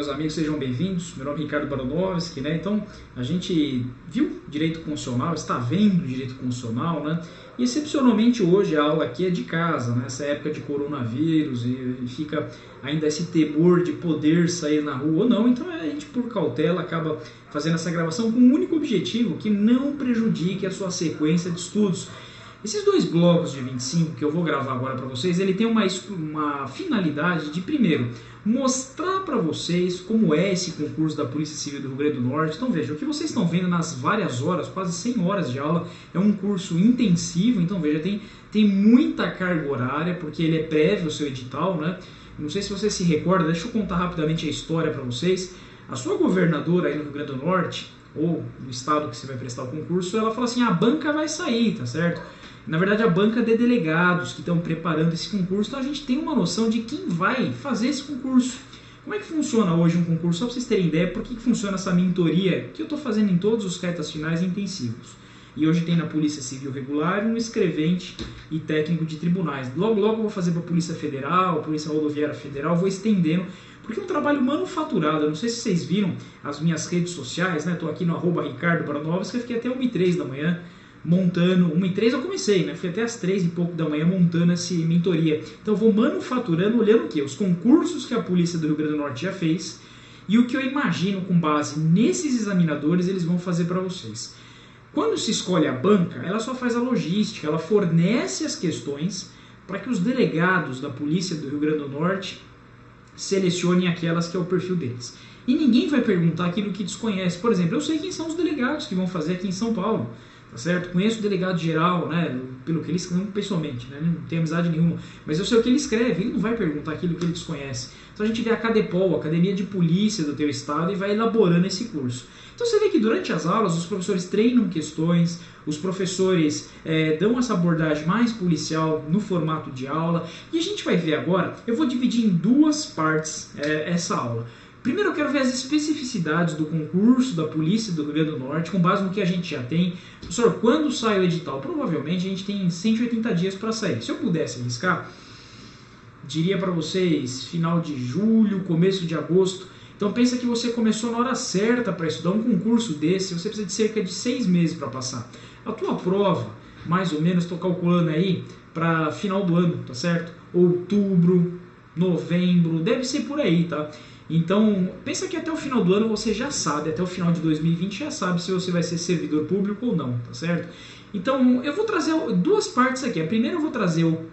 meus amigos, sejam bem-vindos. Meu nome é Ricardo Baranovski, né? Então, a gente viu direito constitucional, está vendo direito constitucional, né? E excepcionalmente hoje a aula aqui é de casa, nessa época de coronavírus, e fica ainda esse temor de poder sair na rua ou não. Então a gente, por cautela, acaba fazendo essa gravação com um único objetivo, que não prejudique a sua sequência de estudos. Esses dois blocos de 25 que eu vou gravar agora para vocês, ele tem uma finalidade de, primeiro, mostrar para vocês como é esse concurso da Polícia Civil do Rio Grande do Norte. Então veja, o que vocês estão vendo nas várias horas, quase 100 horas de aula, é um curso intensivo. Então veja, tem muita carga horária, porque ele é prévio ao seu edital, né? Não sei se você se recorda, deixa eu contar rapidamente a história para vocês. A sua governadora aí no Rio Grande do Norte, ou no estado que você vai prestar o concurso, ela fala assim, a banca vai sair, tá certo? Na verdade, a banca de delegados que estão preparando esse concurso, então a gente tem uma noção de quem vai fazer esse concurso. Como é que funciona hoje um concurso? Só para vocês terem ideia, por que funciona essa mentoria que eu estou fazendo em todos os cartas finais intensivos. E hoje tem na Polícia Civil Regular um escrevente e técnico de tribunais. Logo eu vou fazer para a Polícia Federal, Polícia Rodoviária Federal, vou estendendo, porque é um trabalho manufaturado. Eu não sei se vocês viram as minhas redes sociais, né? Estou aqui no @Ricardo Baranovski, eu fiquei até 1h03 da manhã montando, 1h03 eu comecei, né? Fui até as 3 e pouco da manhã montando essa mentoria. Então eu vou manufaturando, olhando o quê? Os concursos que a Polícia do Rio Grande do Norte já fez e o que eu imagino com base nesses examinadores eles vão fazer para vocês. Quando se escolhe a banca, ela só faz a logística, ela fornece as questões para que os delegados da Polícia do Rio Grande do Norte selecionem aquelas que é o perfil deles. E ninguém vai perguntar aquilo que desconhece. Por exemplo, eu sei quem são os delegados que vão fazer aqui em São Paulo. Tá certo? Conheço o delegado geral, né, pelo que ele escreve, pessoalmente, né, não tenho amizade nenhuma, mas eu sei o que ele escreve, ele não vai perguntar aquilo que ele desconhece. Então a gente vê a Cadepol, a Academia de Polícia do teu estado, e vai elaborando esse curso. Então você vê que durante as aulas os professores treinam questões, os professores dão essa abordagem mais policial no formato de aula, e a gente vai ver agora, eu vou dividir em duas partes essa aula. Primeiro eu quero ver as especificidades do concurso da Polícia do Rio Grande do Norte, com base no que a gente já tem. Professor, quando sai o edital? Provavelmente a gente tem 180 dias para sair. Se eu pudesse arriscar, diria para vocês final de julho, começo de agosto. Então pensa que você começou na hora certa para estudar um concurso desse, você precisa de cerca de 6 meses para passar. A tua prova, mais ou menos, estou calculando aí, para final do ano, tá certo? Outubro, novembro, deve ser por aí, tá? Então, pensa que até o final do ano você já sabe, até o final de 2020 já sabe se você vai ser servidor público ou não, tá certo? Então, eu vou trazer duas partes aqui. A primeira eu vou trazer o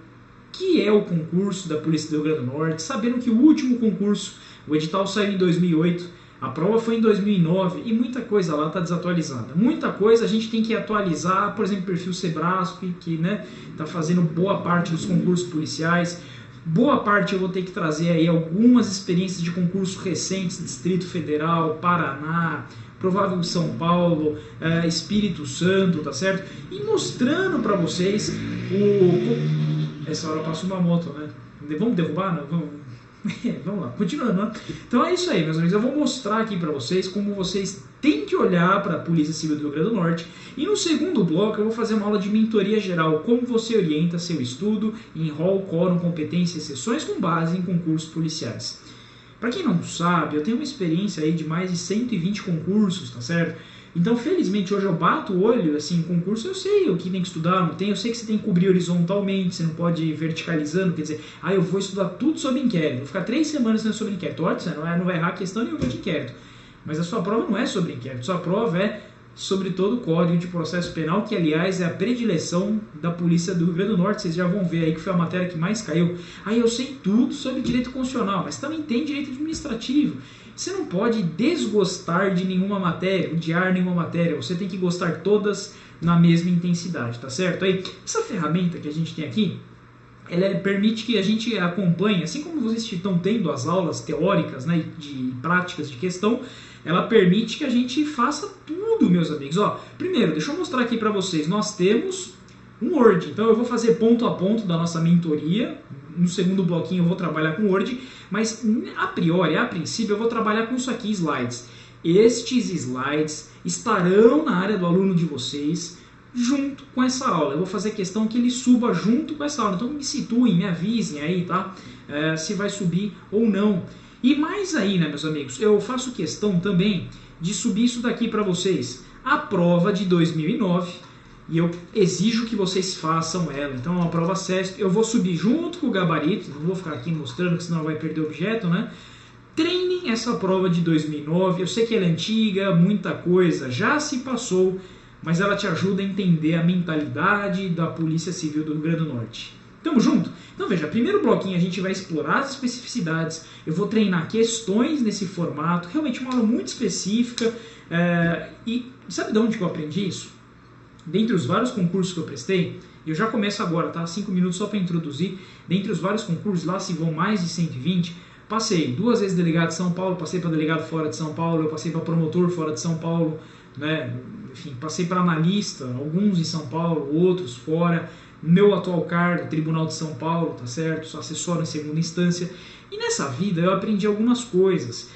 que é o concurso da Polícia do Rio Grande do Norte, sabendo que o último concurso, o edital saiu em 2008, a prova foi em 2009 e muita coisa lá está desatualizada. Muita coisa a gente tem que atualizar, por exemplo, o perfil Sebrasco, que né, está fazendo boa parte dos concursos policiais. Boa parte eu vou ter que trazer aí algumas experiências de concurso recentes, Distrito Federal, Paraná, provável São Paulo, Espírito Santo, tá certo? E mostrando para vocês Essa hora passa uma moto, né? Vamos derrubar? Não? Vamos lá, continuando, né? Então é isso aí, meus amigos. Eu vou mostrar aqui para vocês como vocês têm que olhar para a Polícia Civil do Rio Grande do Norte. E no segundo bloco eu vou fazer uma aula de mentoria geral, como você orienta seu estudo em rol, quórum, competência e sessões com base em concursos policiais. Para quem não sabe, eu tenho uma experiência aí de mais de 120 concursos, tá certo? Então, felizmente, hoje eu bato o olho, assim, em concurso, eu sei o que tem que estudar, não tem, eu sei que você tem que cobrir horizontalmente, você não pode ir verticalizando, quer dizer, eu vou estudar tudo sobre inquérito, vou ficar 3 semanas sobre inquérito, ótimo, você não vai errar questão nenhuma de inquérito, mas a sua prova não é sobre inquérito, sua prova é sobre todo o Código de Processo Penal, que, aliás, é a predileção da Polícia do Rio Grande do Norte, vocês já vão ver aí que foi a matéria que mais caiu. Eu sei tudo sobre direito constitucional, mas também tem direito administrativo. Você não pode desgostar de nenhuma matéria, odiar nenhuma matéria, você tem que gostar todas na mesma intensidade, tá certo? Aí, essa ferramenta que a gente tem aqui, ela permite que a gente acompanhe, assim como vocês estão tendo as aulas teóricas, né, de práticas de questão, ela permite que a gente faça tudo, meus amigos. Primeiro, deixa eu mostrar aqui para vocês, nós temos um Word, então eu vou fazer ponto a ponto da nossa mentoria. No segundo bloquinho eu vou trabalhar com Word, mas a princípio eu vou trabalhar com isso aqui, slides. Estes slides estarão na área do aluno de vocês, junto com essa aula. Eu vou fazer questão que ele suba junto com essa aula. Então me situem, me avisem aí, tá? Se vai subir ou não. E mais aí, né, meus amigos, eu faço questão também de subir isso daqui para vocês. A prova de 2009, e eu exijo que vocês façam ela. Então é uma prova CESP, eu vou subir junto com o gabarito, não vou ficar aqui mostrando, que senão vai perder o objeto, né? Treinem essa prova de 2009, eu sei que ela é antiga, muita coisa já se passou, mas ela te ajuda a entender a mentalidade da Polícia Civil do Rio Grande do Norte. Tamo junto? Então veja, primeiro bloquinho a gente vai explorar as especificidades, eu vou treinar questões nesse formato, realmente uma aula muito específica, e sabe de onde que eu aprendi isso? Dentre os vários concursos que eu prestei, eu já começo agora, tá? 5 minutos só para introduzir, dentre os vários concursos, lá se vão mais de 120, passei 2 vezes delegado de São Paulo, passei para delegado fora de São Paulo, eu passei para promotor fora de São Paulo, né? Enfim, passei para analista, alguns em São Paulo, outros fora, meu atual cargo, Tribunal de São Paulo, tá certo? Sou assessor em segunda instância. E nessa vida eu aprendi algumas coisas.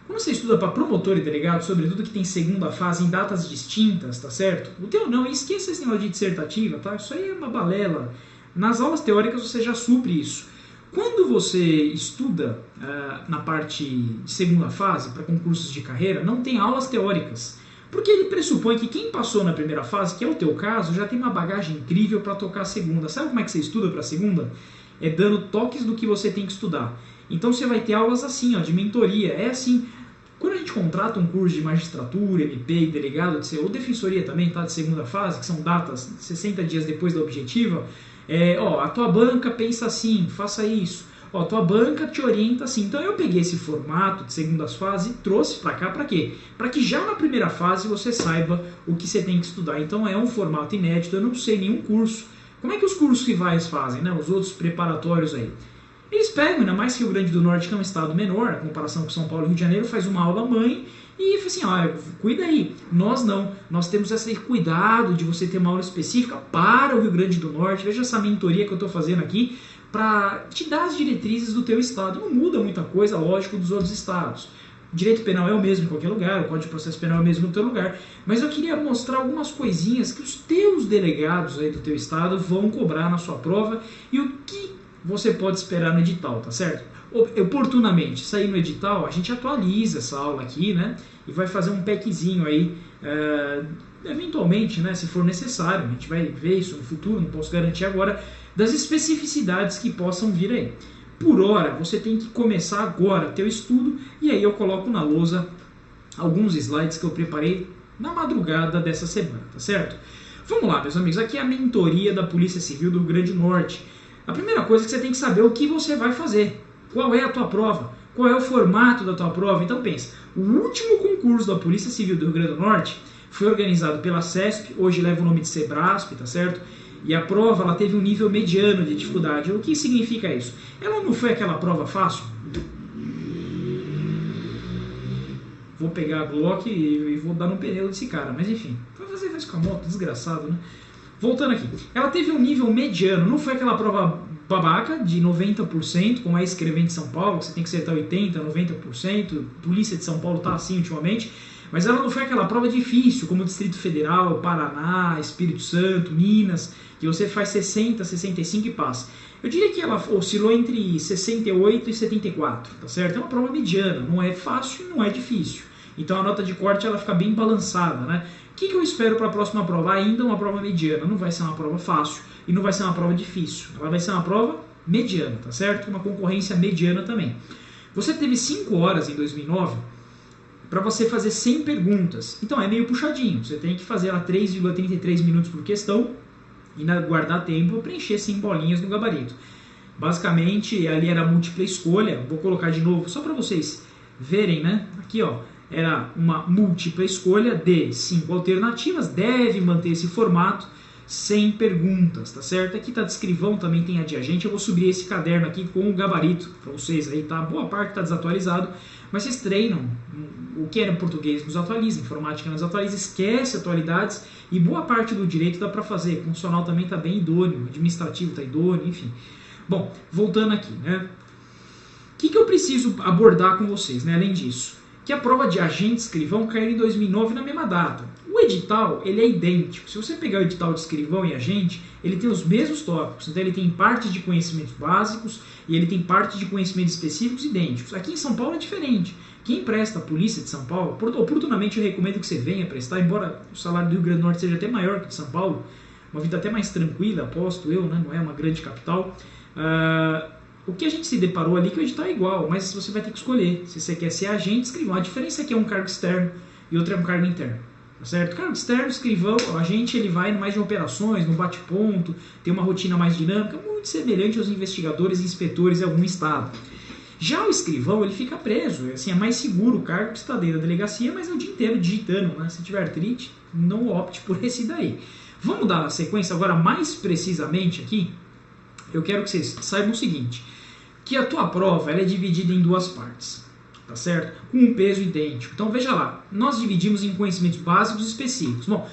Quando você estuda para promotor e delegado, sobretudo que tem segunda fase em datas distintas, tá certo? O teu não, esqueça esse negócio de dissertativa, tá? Isso aí é uma balela. Nas aulas teóricas você já supre isso. Quando você estuda na parte de segunda fase, para concursos de carreira, não tem aulas teóricas. Porque ele pressupõe que quem passou na primeira fase, que é o teu caso, já tem uma bagagem incrível para tocar a segunda. Sabe como é que você estuda para a segunda? É dando toques do que você tem que estudar. Então você vai ter aulas assim, ó, de mentoria. É assim, quando a gente contrata um curso de magistratura, MP e delegado, ou defensoria também, tá, de segunda fase, que são datas 60 dias depois da objetiva, a tua banca pensa assim, faça isso. Ó, a tua banca te orienta assim. Então eu peguei esse formato de segundas fases e trouxe para cá para quê? Para que já na primeira fase você saiba o que você tem que estudar. Então é um formato inédito, eu não sei nenhum curso. Como é que os cursos rivais fazem, né? Os outros preparatórios aí? Eles pegam, ainda mais que o Rio Grande do Norte, que é um estado menor, em comparação com São Paulo e Rio de Janeiro, faz uma aula mãe e fala assim, cuida aí. Nós não, nós temos esse cuidado de você ter uma aula específica para o Rio Grande do Norte. Veja essa mentoria que eu estou fazendo aqui para te dar as diretrizes do teu estado. Não muda muita coisa, lógico, dos outros estados. O direito penal é o mesmo em qualquer lugar, o Código de Processo Penal é o mesmo no teu lugar, mas eu queria mostrar algumas coisinhas que os teus delegados aí do teu estado vão cobrar na sua prova e o que você pode esperar no edital, tá certo? Oportunamente, sair no edital, a gente atualiza essa aula aqui, né? E vai fazer um packzinho aí, eventualmente, né? Se for necessário, a gente vai ver isso no futuro, não posso garantir agora, das especificidades que possam vir aí. Por hora, você tem que começar agora teu estudo, e aí eu coloco na lousa alguns slides que eu preparei na madrugada dessa semana, tá certo? Vamos lá, meus amigos, aqui é a mentoria da Polícia Civil do Rio Grande do Norte. A primeira coisa é que você tem que saber o que você vai fazer, qual é a tua prova, qual é o formato da tua prova. Então pensa, o último concurso da Polícia Civil do Rio Grande do Norte foi organizado pela CESP, hoje leva o nome de Sebrasp, tá certo? E a prova ela teve um nível mediano de dificuldade. O que significa isso? Ela não foi aquela prova fácil? Vou pegar a Glock e vou dar no pneu desse cara, mas enfim, vai fazer isso com a moto, desgraçado, né? Voltando aqui, ela teve um nível mediano, não foi aquela prova babaca de 90%, como é escrevente de São Paulo, você tem que acertar 80%, 90%, Polícia de São Paulo está assim ultimamente, mas ela não foi aquela prova difícil, como Distrito Federal, Paraná, Espírito Santo, Minas, que você faz 60, 65 e passa. Eu diria que ela oscilou entre 68 e 74, tá certo? É uma prova mediana, não é fácil e não é difícil. Então a nota de corte ela fica bem balançada, né? O que eu espero para a próxima prova? Ainda uma prova mediana, não vai ser uma prova fácil e não vai ser uma prova difícil. Ela vai ser uma prova mediana, tá certo? Uma concorrência mediana também. Você teve 5 horas em 2009 para você fazer 100 perguntas. Então é meio puxadinho, você tem que fazer ela 3,33 minutos por questão e guardar tempo para preencher 100 bolinhas no gabarito. Basicamente ali era múltipla escolha, vou colocar de novo só para vocês verem, né? Aqui ó, era uma múltipla escolha de 5 alternativas, deve manter esse formato, 100 perguntas, tá certo? Aqui tá de escrivão, também tem adiagente, eu vou subir esse caderno aqui com o gabarito para vocês aí, tá? Boa parte tá desatualizado, mas vocês treinam, o que era em português nos atualiza, informática nos atualiza, esquece atualidades e boa parte do direito dá para fazer, constitucional também tá bem idôneo, administrativo tá idôneo, enfim. Bom, voltando aqui, né? O que eu preciso abordar com vocês, né? Além disso, que a prova de agente escrivão caiu em 2009 na mesma data. O edital, ele é idêntico. Se você pegar o edital de escrivão e agente, ele tem os mesmos tópicos. Então ele tem partes de conhecimentos básicos e ele tem partes de conhecimentos específicos idênticos. Aqui em São Paulo é diferente. Quem presta a Polícia de São Paulo, oportunamente eu recomendo que você venha prestar, embora o salário do Rio Grande do Norte seja até maior que o de São Paulo, uma vida até mais tranquila, aposto eu, né? Não é uma grande capital. O que a gente se deparou ali é que o edital é igual, mas você vai ter que escolher se você quer ser agente, escrivão. A diferença é que é um cargo externo e outro é um cargo interno. Tá certo? Cargo externo, escrivão, o agente ele vai mais de operações, no bate-ponto, tem uma rotina mais dinâmica, muito semelhante aos investigadores e inspetores em algum estado. Já o escrivão, ele fica preso, assim, é mais seguro o cargo que está dentro da delegacia, mas é o dia inteiro digitando, né? Se tiver artrite, não opte por esse daí. Vamos dar a sequência agora mais precisamente aqui. Eu quero que vocês saibam o seguinte, que a tua prova ela é dividida em duas partes, tá certo? Com um peso idêntico. Então veja lá, nós dividimos em conhecimentos básicos e específicos. Bom,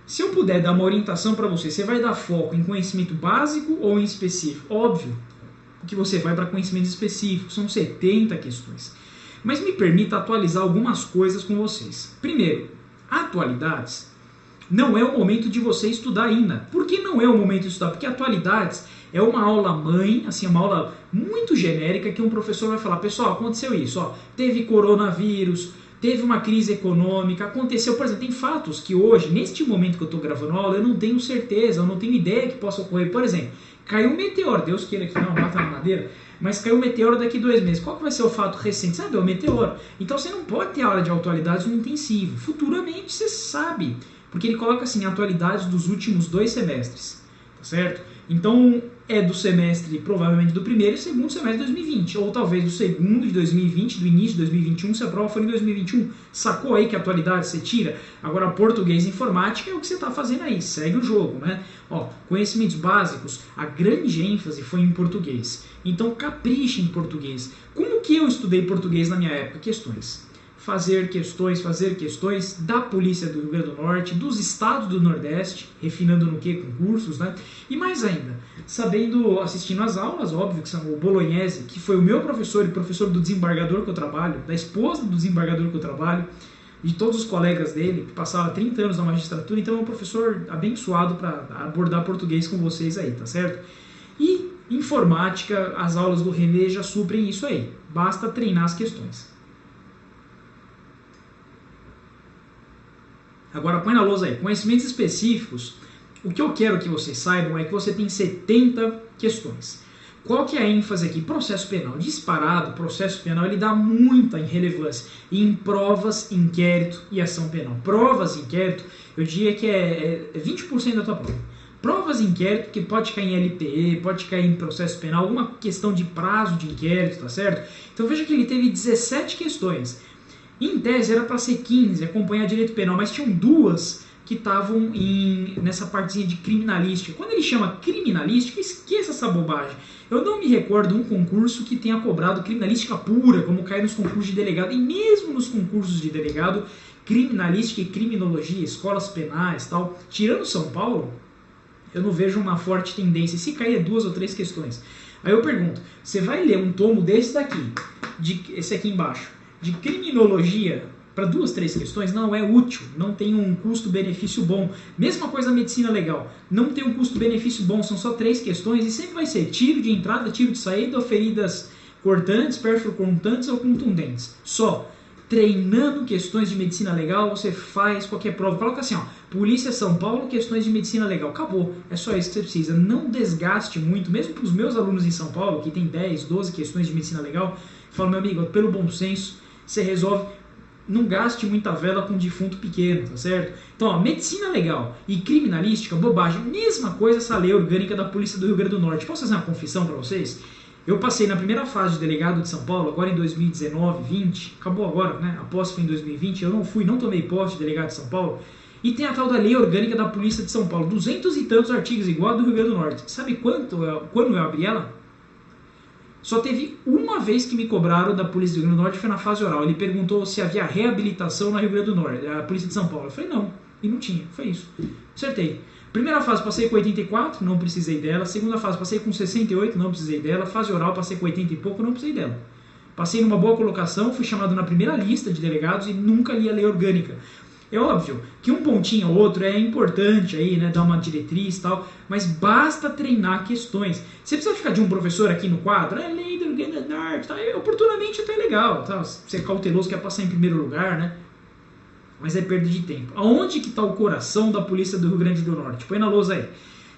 se eu puder dar uma orientação para você, você vai dar foco em conhecimento básico ou em específico? Óbvio que você vai para conhecimento específico, são 70 questões. Mas me permita atualizar algumas coisas com vocês. Primeiro, atualidades não é o momento de você estudar ainda. Por que não é o momento de estudar? Porque atualidades é uma aula mãe, assim, uma aula muito genérica que um professor vai falar, pessoal, aconteceu isso, ó, teve coronavírus, teve uma crise econômica, aconteceu, por exemplo, tem fatos que hoje, neste momento que eu estou gravando a aula, eu não tenho certeza, eu não tenho ideia que possa ocorrer. Por exemplo, caiu um meteoro, Deus queira que não bata na madeira, mas caiu um meteoro daqui 2 meses. Qual que vai ser o fato recente? Sabe, é o meteoro. Então você não pode ter aula de atualidades no intensivo. Futuramente você sabe, porque ele coloca assim, atualidades dos últimos 2 semestres, tá certo? Então é do semestre, provavelmente do primeiro e segundo semestre de 2020, ou talvez do segundo de 2020, do início de 2021, se a prova for em 2021. Sacou aí que atualidade você tira? Agora, português e informática é o que você está fazendo aí, segue o jogo, né? Ó, conhecimentos básicos, a grande ênfase foi em português. Então capriche em português. Como que eu estudei português na minha época? Questões. Fazer questões da Polícia do Rio Grande do Norte, dos estados do Nordeste, refinando no que? Concursos, né? E mais ainda, assistindo às aulas, óbvio, que são o Bolognese, que foi o meu professor e professor do desembargador que eu trabalho, da esposa do desembargador que eu trabalho, de todos os colegas dele, que passava 30 anos na magistratura, então é um professor abençoado para abordar português com vocês aí, tá certo? E informática, as aulas do René já suprem isso aí, basta treinar as questões. Agora põe na lousa aí, conhecimentos específicos, o que eu quero que vocês saibam é que você tem 70 questões. Qual que é a ênfase aqui? Processo penal. Disparado, processo penal ele dá muita relevância em provas, inquérito e ação penal. Provas, inquérito, eu diria que é 20% da tua prova. Provas, inquérito, que pode cair em LPE, pode cair em processo penal, alguma questão de prazo de inquérito, tá certo? Então veja que ele teve 17 questões. Em tese era para ser 15, acompanhar direito penal, mas tinham 2 que estavam nessa partezinha de criminalística. Quando ele chama criminalística, esqueça essa bobagem. Eu não me recordo um concurso que tenha cobrado criminalística pura, como cai nos concursos de delegado, e mesmo nos concursos de delegado, criminalística e criminologia, escolas penais, tal. Tirando São Paulo, eu não vejo uma forte tendência. Se cair é 2 ou 3 questões. Aí eu pergunto, você vai ler um tomo desse daqui, esse aqui embaixo, de criminologia, para 2, 3 questões, não é útil, não tem um custo-benefício bom. Mesma coisa a medicina legal, não tem um custo-benefício bom, são só 3 questões e sempre vai ser tiro de entrada, tiro de saída, ou feridas cortantes, perfurocortantes ou contundentes. Só treinando questões de medicina legal, você faz qualquer prova. Coloca assim, ó, Polícia São Paulo, questões de medicina legal. Acabou, é só isso que você precisa. Não desgaste muito, mesmo para os meus alunos em São Paulo, que tem 10, 12 questões de medicina legal, falo, meu amigo, pelo bom senso, você resolve. Não gaste muita vela com um defunto pequeno, tá certo? Então, ó, medicina legal e criminalística, bobagem. Mesma coisa essa lei orgânica da Polícia do Rio Grande do Norte. Posso fazer uma confissão para vocês? Eu passei na primeira fase de delegado de São Paulo, agora em 2019, 20, acabou agora, né? A posse foi em 2020, eu não tomei posse de delegado de São Paulo. E tem a tal da lei orgânica da Polícia de São Paulo, 200 e tantos artigos, igual a do Rio Grande do Norte. Sabe quando eu abri ela? Só teve uma vez que me cobraram da Polícia do Rio Grande do Norte, foi na fase oral. Ele perguntou se havia reabilitação na Rio Grande do Norte, a Polícia de São Paulo. Eu falei, não, e não tinha, foi isso. Acertei. Primeira fase passei com 84, não precisei dela. Segunda fase passei com 68, não precisei dela. Fase oral passei com 80 e pouco, não precisei dela. Passei numa boa colocação, fui chamado na primeira lista de delegados e nunca li a lei orgânica. É óbvio que um pontinho ou outro é importante aí, né, dar uma diretriz e tal, mas basta treinar questões. Você precisa ficar de um professor aqui no quadro, lei do Rio Grande do Norte, tá? Oportunamente até legal, tá? Ser cauteloso, quer passar em primeiro lugar, né? Mas é perda de tempo. Aonde que está o coração da polícia do Rio Grande do Norte? Põe na lousa aí.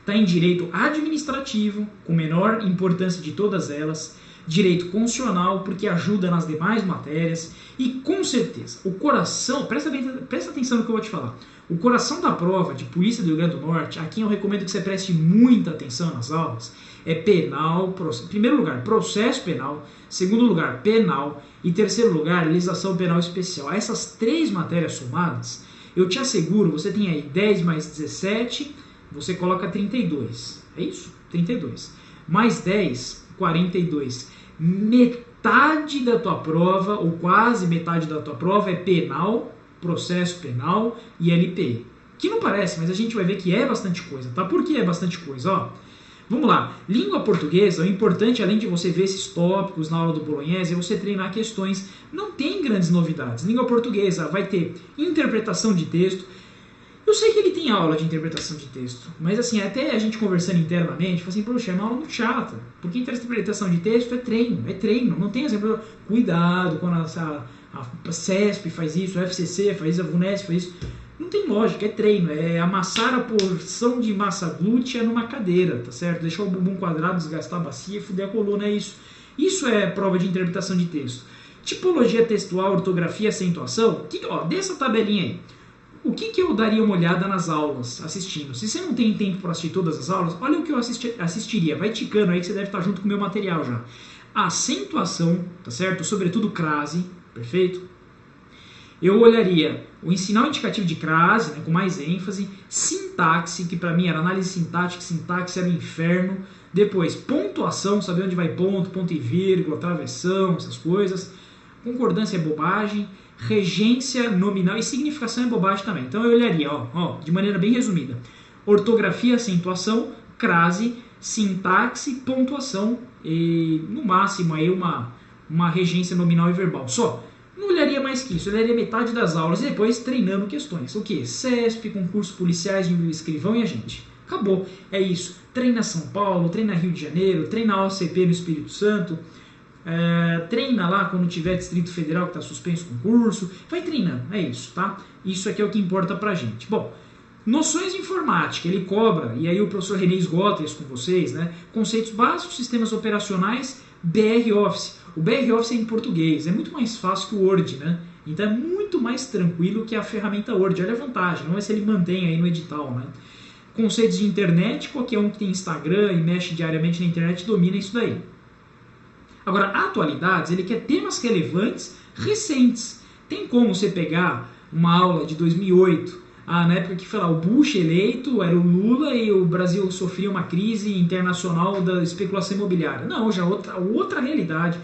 Está em direito administrativo, com menor importância de todas elas, direito constitucional, porque ajuda nas demais matérias, e com certeza, o coração, presta atenção no que eu vou te falar, o coração da prova de polícia do Rio Grande do Norte, aqui eu recomendo que você preste muita atenção nas aulas, é penal, em primeiro lugar, processo penal, segundo lugar, penal, e terceiro lugar, legislação penal especial. Essas 3 matérias somadas, eu te asseguro, você tem aí 10 mais 17, você coloca 32, é isso? 32. Mais 10, 42. Metade da tua prova, ou quase metade da tua prova, é penal, processo penal e LPI. Que não parece, mas a gente vai ver que é bastante coisa, tá? Por que é bastante coisa? Ó, vamos lá. Língua portuguesa, o importante, além de você ver esses tópicos na aula do Bolognese, é você treinar questões. Não tem grandes novidades. Língua portuguesa vai ter interpretação de texto. Eu sei que ele tem aula de interpretação de texto, mas assim, até a gente conversando internamente, fala assim, poxa, é uma aula muito chata, porque interpretação de texto é treino, não tem exemplo, cuidado quando a CESP faz isso, a FCC faz isso, a VUNESP faz isso, não tem lógica, é treino, é amassar a porção de massa glútea numa cadeira, tá certo? Deixar o bumbum quadrado, desgastar a bacia, fuder a coluna, é isso. Isso é prova de interpretação de texto. Tipologia textual, ortografia, acentuação, dessa tabelinha aí. O que eu daria uma olhada nas aulas assistindo? Se você não tem tempo para assistir todas as aulas, olha o que eu assistiria. Vai ticando aí que você deve estar junto com o meu material já. Acentuação, tá certo? Sobretudo crase, perfeito? Eu olharia o sinal indicativo de crase, né, com mais ênfase. Sintaxe, que para mim era análise sintática, sintaxe era o inferno. Depois, pontuação, saber onde vai ponto, ponto e vírgula, travessão, essas coisas. Concordância é bobagem. Regência nominal e significação é bobagem também. Então eu olharia, de maneira bem resumida, ortografia, acentuação, crase, sintaxe, pontuação e no máximo aí uma regência nominal e verbal. Só. Não olharia mais que isso, eu olharia metade das aulas e depois treinando questões. O que? CESP, concursos policiais de escrivão e agente. Acabou. É isso. Treina São Paulo, treina Rio de Janeiro, treina OCP no Espírito Santo. Treina lá quando tiver Distrito Federal que está suspenso o concurso, vai treinando, é isso, tá? Isso aqui é o que importa pra gente. Bom, noções de informática, ele cobra, e aí o professor René esgota isso com vocês, né? Conceitos básicos, sistemas operacionais, BR Office. O BR Office é em português, é muito mais fácil que o Word, né? Então é muito mais tranquilo que a ferramenta Word, olha a vantagem, vamos ver se ele mantém aí no edital, né? Conceitos de internet, qualquer um que tem Instagram e mexe diariamente na internet domina isso daí. Agora, atualidades, ele quer temas relevantes, recentes. Tem como você pegar uma aula de 2008, na época que foi lá, o Bush eleito, era o Lula e o Brasil sofria uma crise internacional da especulação imobiliária. Não, já outra realidade,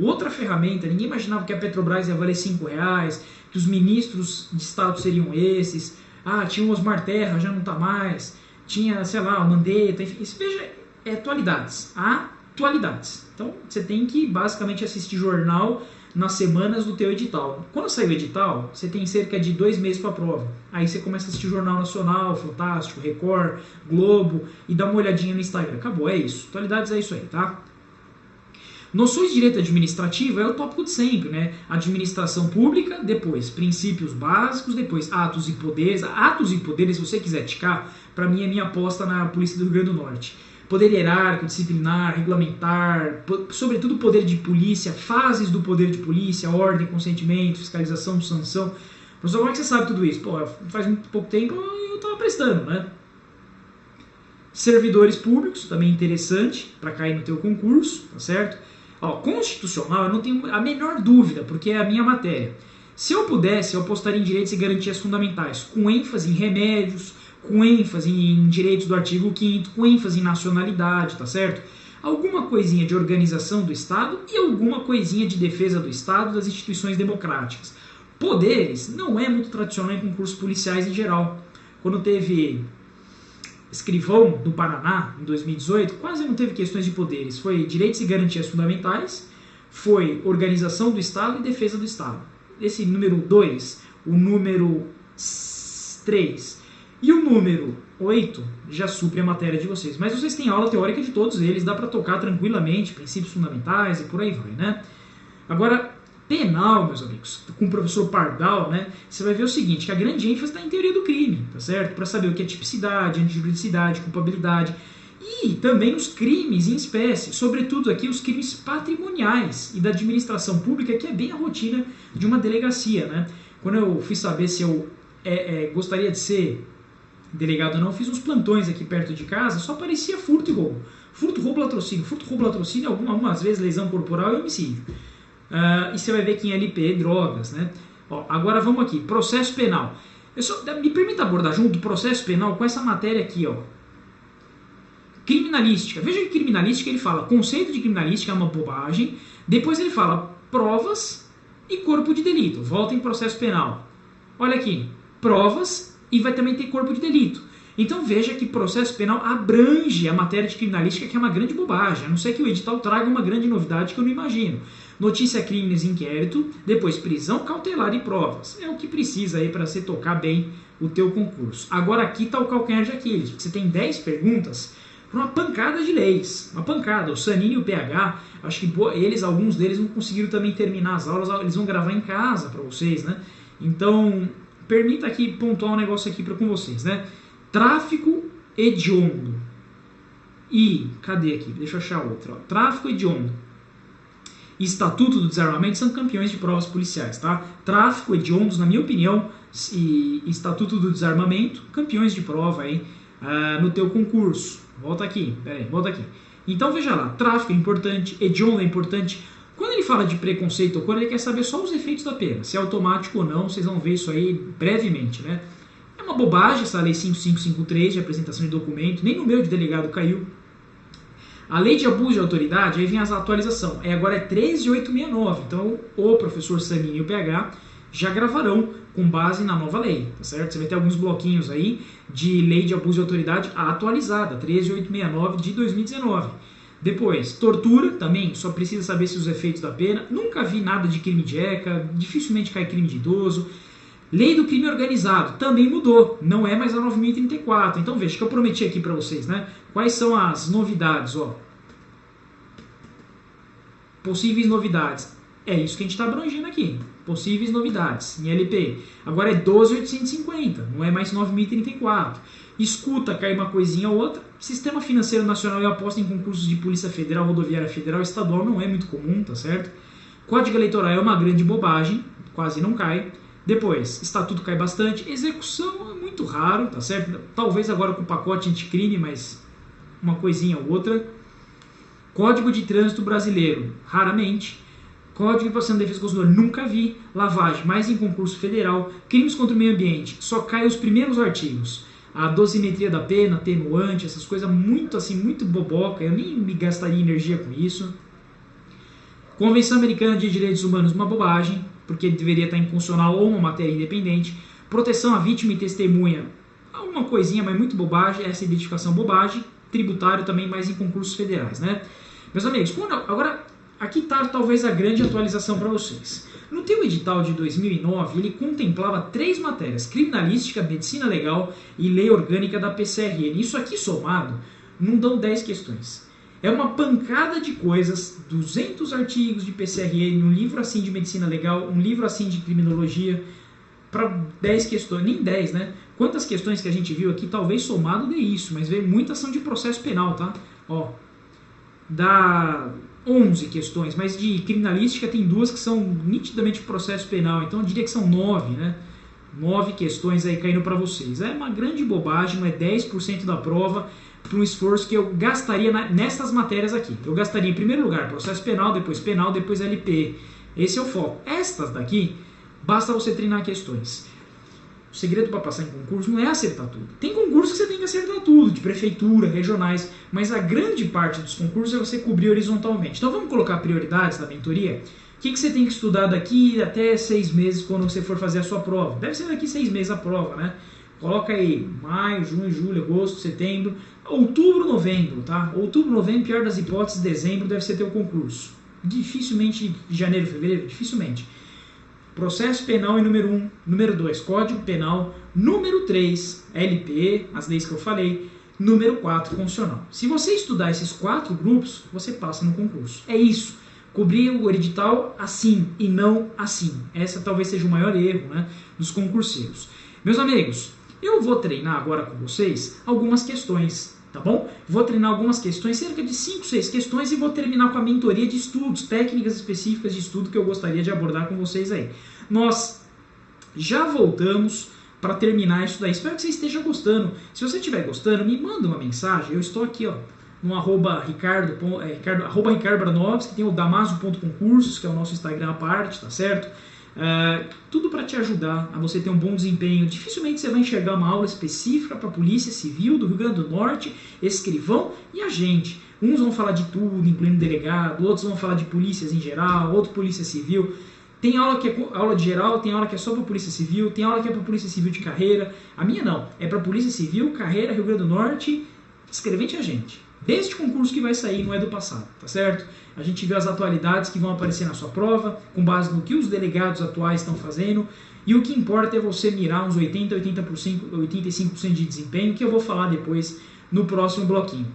outra ferramenta. Ninguém imaginava que a Petrobras ia valer R$5, que os ministros de Estado seriam esses. Tinha o Osmar Terra, já não está mais. Tinha, sei lá, o Mandetta, enfim. Isso, veja, é atualidades. Atualidades. Então, você tem que basicamente assistir jornal nas semanas do teu edital. Quando sair o edital, você tem cerca de 2 meses para a prova. Aí você começa a assistir Jornal Nacional, Fantástico, Record, Globo e dá uma olhadinha no Instagram. Acabou, é isso. Atualidades é isso aí, tá? Noções de direito administrativo é o tópico de sempre, né? Administração pública, depois princípios básicos, depois atos e poderes. Atos e poderes, se você quiser ticar, para mim é minha aposta na Polícia do Rio Grande do Norte. Poder hierárquico, disciplinar, regulamentar, sobretudo poder de polícia, fases do poder de polícia, ordem, consentimento, fiscalização, sanção. Professor, como é que você sabe tudo isso? Faz muito pouco tempo eu estava prestando, né? Servidores públicos, também interessante, para cair no teu concurso, tá certo? Constitucional, eu não tenho a menor dúvida, porque é a minha matéria. Se eu pudesse, eu apostaria em direitos e garantias fundamentais, com ênfase em remédios, com ênfase em direitos do artigo 5º, com ênfase em nacionalidade, tá certo? Alguma coisinha de organização do Estado e alguma coisinha de defesa do Estado das instituições democráticas. Poderes não é muito tradicional em concursos policiais em geral. Quando teve escrivão do Paraná, em 2018, quase não teve questões de poderes. Foi direitos e garantias fundamentais, foi organização do Estado e defesa do Estado. Esse número 2, o número 3 e o número 8 já supre a matéria de vocês. Mas vocês têm aula teórica de todos eles, dá para tocar tranquilamente, princípios fundamentais e por aí vai, né? Agora, penal, meus amigos, com o professor Pardal, né, você vai ver o seguinte, que a grande ênfase está em teoria do crime, tá certo? Para saber o que é tipicidade, antijuridicidade, culpabilidade e também os crimes em espécie, sobretudo aqui os crimes patrimoniais e da administração pública, que é bem a rotina de uma delegacia, né? Quando eu fui saber se eu gostaria de ser delegado ou não, eu fiz uns plantões aqui perto de casa, só parecia furto e roubo. Furto, roubo, latrocínio, algumas vezes lesão corporal e homicídio. E você vai ver que em LP, drogas, né? Ó, agora vamos aqui, processo penal. Me permita abordar junto o processo penal com essa matéria aqui, ó. Criminalística. Veja que criminalística ele fala, conceito de criminalística é uma bobagem, depois ele fala provas e corpo de delito. Volta em processo penal. Olha aqui, provas e vai também ter corpo de delito. Então veja que processo penal abrange a matéria de criminalística, que é uma grande bobagem, a não ser que o edital traga uma grande novidade que eu não imagino. Notícia, crimes, inquérito, depois prisão cautelar e provas. É o que precisa aí para você tocar bem o teu concurso. Agora aqui está o calcanhar de Aquiles, porque você tem 10 perguntas para uma pancada de leis. Uma pancada. O Sanini e o PH, acho que alguns deles não conseguiram também terminar as aulas, eles vão gravar em casa para vocês, né? Então, permita aqui pontuar um negócio aqui com vocês, né? Tráfico hediondo. E, cadê aqui? Deixa eu achar outra. Ó. Tráfico hediondo. Estatuto do Desarmamento são campeões de provas policiais, tá? Tráfico hediondos, na minha opinião, e Estatuto do Desarmamento, campeões de prova aí no teu concurso. Volta aqui, volta aqui. Então veja lá, tráfico é importante, hediondo é importante. Quando ele fala de preconceito, quando ele quer saber só os efeitos da pena, se é automático ou não, vocês vão ver isso aí brevemente, né? É uma bobagem essa lei 5553 de apresentação de documento, nem no meu de delegado caiu. A lei de abuso de autoridade, aí vem as atualização, agora é 13869, então o professor Sanini e o PH já gravarão com base na nova lei, tá certo? Você vai ter alguns bloquinhos aí de lei de abuso de autoridade atualizada, 13869 de 2019. Depois, tortura também, só precisa saber se os efeitos da pena, nunca vi nada de crime de ECA, dificilmente cai crime de idoso. Lei do crime organizado também mudou, não é mais a 9.034. Então veja, que eu prometi aqui para vocês, né? Quais são as novidades, ó? Possíveis novidades. É isso que a gente está abrangendo aqui. Possíveis novidades em LP. Agora é 12.850, não é mais 9.034. Escuta, cai uma coisinha ou outra. Sistema Financeiro Nacional e aposta em concursos de Polícia Federal, Rodoviária Federal, Estadual não é muito comum, tá certo? Código Eleitoral é uma grande bobagem, quase não cai. Depois, estatuto cai bastante, execução é muito raro, tá certo? Talvez agora com o pacote anticrime, mas uma coisinha ou outra. Código de Trânsito Brasileiro, raramente. Código de Processo de Defesa do Consumidor, nunca vi. Lavagem, mais em concurso federal. Crimes contra o meio ambiente, só cai os primeiros artigos. A dosimetria da pena, atenuante, essas coisas muito assim, muito boboca, eu nem me gastaria energia com isso. Convenção Americana de Direitos Humanos, uma bobagem, porque ele deveria estar inconstitucional ou uma matéria independente. Proteção à vítima e testemunha, uma coisinha, mas muito bobagem, essa identificação bobagem. Tributário também mais em concursos federais, né? Meus amigos, agora aqui está talvez a grande atualização para vocês. No teu edital de 2009, ele contemplava 3 matérias, criminalística, medicina legal e lei orgânica da PCRN. Isso aqui somado não dão 10 questões. É uma pancada de coisas, 200 artigos de PCRN, um livro assim de medicina legal, um livro assim de criminologia, para 10 questões, nem 10, né? Quantas questões que a gente viu aqui, talvez somado dê isso, mas veio muitas são de processo penal, tá? Ó, dá 11 questões, mas de criminalística tem 2 que são nitidamente processo penal, então eu diria que são 9, né? 9 questões aí caindo para vocês. É uma grande bobagem, não é 10% da prova para um esforço que eu gastaria nessas matérias aqui. Eu gastaria em primeiro lugar processo penal, depois LP. Esse é o foco. Estas daqui, basta você treinar questões. O segredo para passar em concurso não é acertar tudo. Tem concursos que você tem que acertar tudo, de prefeitura, regionais, mas a grande parte dos concursos é você cobrir horizontalmente. Então vamos colocar prioridades da mentoria? O que você tem que estudar daqui até 6 meses quando você for fazer a sua prova? Deve ser daqui 6 meses a prova, né? Coloca aí maio, junho, julho, agosto, setembro, outubro, novembro, tá? Outubro, novembro, pior das hipóteses, dezembro deve ser teu concurso. Dificilmente janeiro, fevereiro, dificilmente. Processo penal em número 1, número 2, Código Penal, número 3, LP, as leis que eu falei, número 4, constitucional. Se você estudar esses 4 grupos, você passa no concurso. É isso. Cobrir o edital assim e não assim. Essa talvez seja o maior erro, né, dos concurseiros. Meus amigos, eu vou treinar agora com vocês algumas questões, tá bom? Vou treinar algumas questões, cerca de 5, 6 questões, e vou terminar com a mentoria de estudos, técnicas específicas de estudo que eu gostaria de abordar com vocês aí. Nós já voltamos para terminar isso daí. Espero que você esteja gostando. Se você estiver gostando, me manda uma mensagem. Eu estou aqui, ó, no @Ricardo Branovski, que tem o Damaso.concursos, que é o nosso Instagram à parte, tá certo? Tudo para te ajudar a você ter um bom desempenho. Dificilmente você vai enxergar uma aula específica para a Polícia Civil do Rio Grande do Norte, escrivão e agente. Uns vão falar de tudo, incluindo delegado, outros vão falar de polícias em geral, outro polícia civil. Tem aula que é aula de geral, tem aula que é só para Polícia Civil, tem aula que é para Polícia Civil de carreira. A minha não, é para Polícia Civil, carreira, Rio Grande do Norte, escrevente e agente. Deste concurso que vai sair, não é do passado, tá certo? A gente vê as atualidades que vão aparecer na sua prova, com base no que os delegados atuais estão fazendo, e o que importa é você mirar uns 80%, 85% de desempenho, que eu vou falar depois no próximo bloquinho.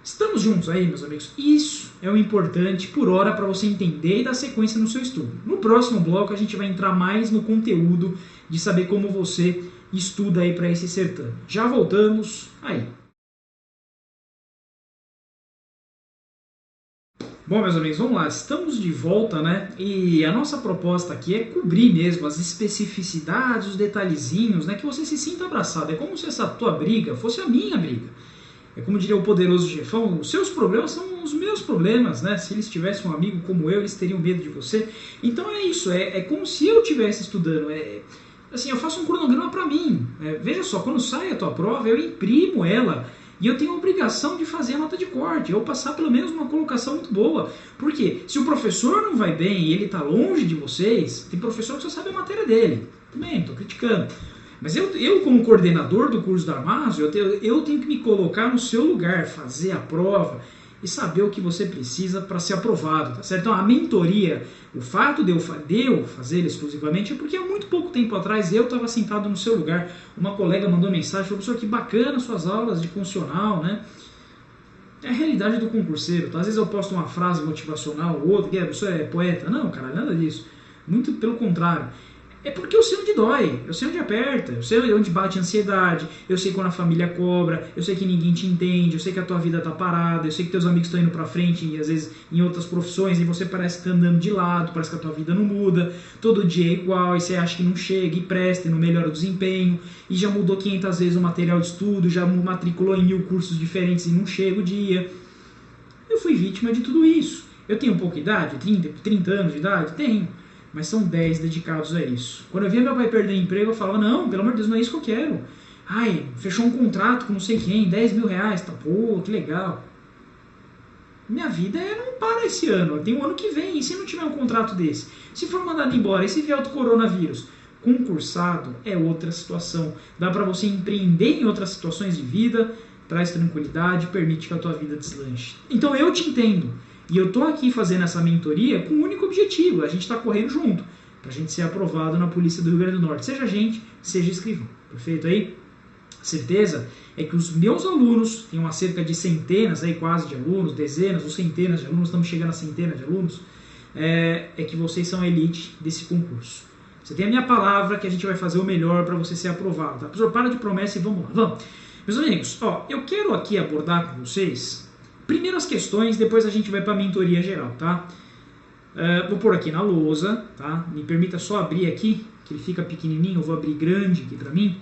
Estamos juntos aí, meus amigos? Isso é o importante por hora para você entender e dar sequência no seu estudo. No próximo bloco a gente vai entrar mais no conteúdo de saber como você estuda aí para esse certame. Já voltamos aí. Bom, meus amigos, vamos lá, estamos de volta, né? E a nossa proposta aqui é cobrir mesmo as especificidades, os detalhezinhos, né? Que você se sinta abraçado. É como se essa tua briga fosse a minha briga. É como diria o poderoso chefão, os seus problemas são os meus problemas, né? Se eles tivessem um amigo como eu, eles teriam medo de você. Então é isso, é como se eu estivesse estudando. Assim, eu faço um cronograma para mim. Veja só, quando sai a tua prova, eu imprimo ela. E eu tenho a obrigação de fazer a nota de corte, ou passar pelo menos uma colocação muito boa. Por quê? Se o professor não vai bem e ele está longe de vocês, tem professor que só sabe a matéria dele. Tudo bem, estou criticando. Mas eu como coordenador do curso da Armaso, eu tenho que me colocar no seu lugar, fazer a prova e saber o que você precisa para ser aprovado, tá certo? Então a mentoria, o fato de eu fazer exclusivamente é porque há muito pouco tempo atrás eu estava sentado no seu lugar, uma colega mandou mensagem, falou, professor, que bacana suas aulas de funcional, né? É a realidade do concurseiro, tá? Às vezes eu posto uma frase motivacional ou outra, que a pessoa é poeta, não, cara, nada disso, muito pelo contrário. É porque eu sei onde dói, eu sei onde aperta, eu sei onde bate a ansiedade, eu sei quando a família cobra, eu sei que ninguém te entende, eu sei que a tua vida tá parada, eu sei que teus amigos estão indo pra frente e às vezes em outras profissões e você parece que tá andando de lado, parece que a tua vida não muda, todo dia é igual e você acha que não chega e presta e não melhora o desempenho e já mudou 500 vezes o material de estudo, já matriculou em 1000 cursos diferentes e não chega o dia. Eu fui vítima de tudo isso. Eu tenho pouca idade, 30 anos de idade? Tenho. Mas são 10 dedicados a isso. Quando eu via meu pai perder emprego, eu falava, não, pelo amor de Deus, não é isso que eu quero. Ai, fechou um contrato com não sei quem, 10 mil reais, tá, pô, que legal. Minha vida não para esse ano, tem um ano que vem, e se não tiver um contrato desse? Se for mandado embora, e se vier outro coronavírus? Concursado é outra situação. Dá para você empreender em outras situações de vida, traz tranquilidade, permite que a tua vida deslanche. Então eu te entendo. E eu estou aqui fazendo essa mentoria com um único objetivo, a gente está correndo junto, para a gente ser aprovado na Polícia do Rio Grande do Norte, seja agente, seja escrivão, perfeito aí? A certeza é que os meus alunos, tem uma cerca de centenas aí quase de alunos, dezenas ou centenas de alunos, estamos chegando a centenas de alunos, é que vocês são a elite desse concurso. Você tem a minha palavra que a gente vai fazer o melhor para você ser aprovado, tá? Professor, para de promessa e vamos lá, vamos. Meus amigos, ó, eu quero aqui abordar com vocês primeiro as questões, depois a gente vai para a mentoria geral, tá? Vou pôr aqui na lousa, tá? Me permita só abrir aqui, que ele fica pequenininho, eu vou abrir grande aqui para mim.